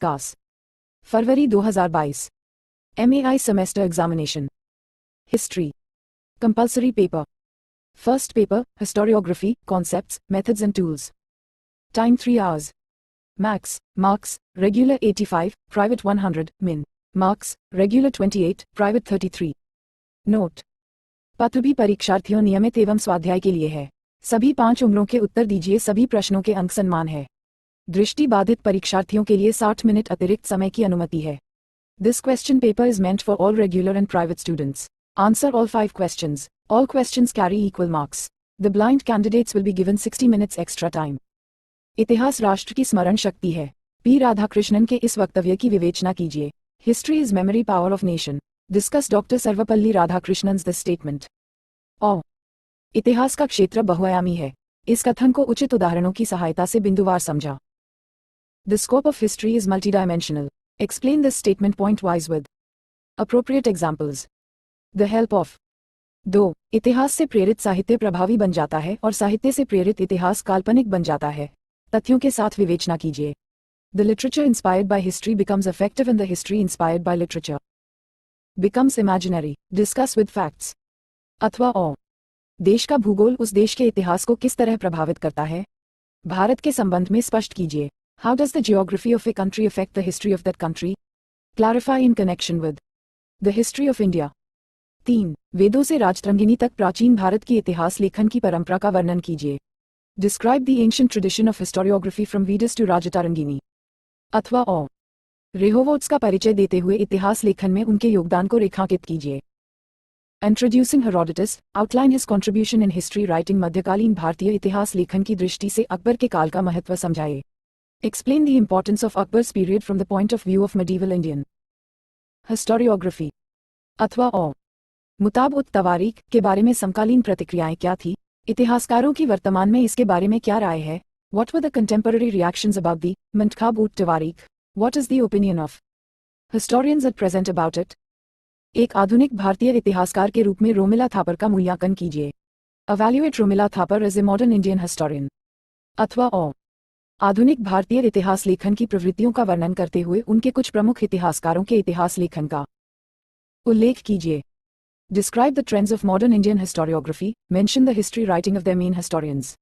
Cos February 2022 MAI semester examination history compulsory paper first paper historiography concepts methods and tools time 3 hours max marks regular 85 private 100 min marks regular 28 private 33 note पत्र भी परीक्षार्थियों नियमित एवं स्वाध्याय के लिए है। सभी 5 उम्रों के उत्तर दीजिए। सभी प्रश्नों के अंक समान है। दृष्टि बाधित परीक्षार्थियों के लिए 60 मिनट अतिरिक्त समय की अनुमति है। This question paper is meant for all regular and private students. Answer all 5 questions. All questions carry equal marks. The blind candidates will be given 60 minutes extra time. इतिहास राष्ट्र की स्मरण शक्ति है। पी राधाकृष्णन के इस वक्तव्य की विवेचना कीजिए। History is memory power of nation. Discuss Dr. Sarvepalli Radhakrishnan's this statement. इतिहास का क्षेत्र बहुआयामी है। इस कथन को उचित उदाहरणों की सहायता से बिंदुवार समझा। The scope of history is multidimensional. Explain this statement point-wise with appropriate examples. The help of 2. इतिहास से प्रेरित साहित्य प्रभावी बन जाता है और साहित्य से प्रेरित इतिहास काल्पनिक बन जाता है। तथ्यों के साथ विवेचना कीजिए। The literature inspired by history becomes effective and the history inspired by literature becomes imaginary. Discuss with facts. अथवा और देश का भूगोल उस देश के इतिहास को किस तरह प्रभावित करता है? भारत के संबंध में स्पष्ट कीजिए। How does the geography of a country affect the history of that country? Clarify in connection with the history of India. 3. वेदों से राजतरंगिणी तक प्राचीन भारत की इतिहास लेखन की परंपरा का वर्णन कीजिए। Describe the ancient tradition of historiography from Vedas to Rajatarangini. अथवा और रेहोवोट्स का परिचय देते हुए इतिहास लेखन में उनके योगदान को रेखांकित कीजिए। Introducing Herodotus, outline his contribution in history writing. मध्यकालीन भारतीय इतिहास लेखन की दृष्टि से अकबर के काल का महत्व समझाइए। Explain the importance of Akbar's period from the point of view of medieval Indian historiography. अथवा और मुताब-उत-तवारीख के बारे में समकालीन प्रतिक्रियाएं क्या थी? इतिहासकारों की वर्तमान में इसके बारे में क्या राय है? What were the contemporary reactions about the मुंतखाब-उत-तवारीख? What is the opinion of historians at present about it? एक आधुनिक भारतीय इतिहासकार के रूप में रोमिला थापर का मूल्यांकन कीजिए। Evaluate Romila Thapar as a modern Indian historian. अथवा और आधुनिक भारतीय इतिहास लेखन की प्रवृत्तियों का वर्णन करते हुए उनके कुछ प्रमुख इतिहासकारों के इतिहास लेखन का उल्लेख कीजिए। Describe the trends of modern Indian historiography. Mention the history writing of their main historians.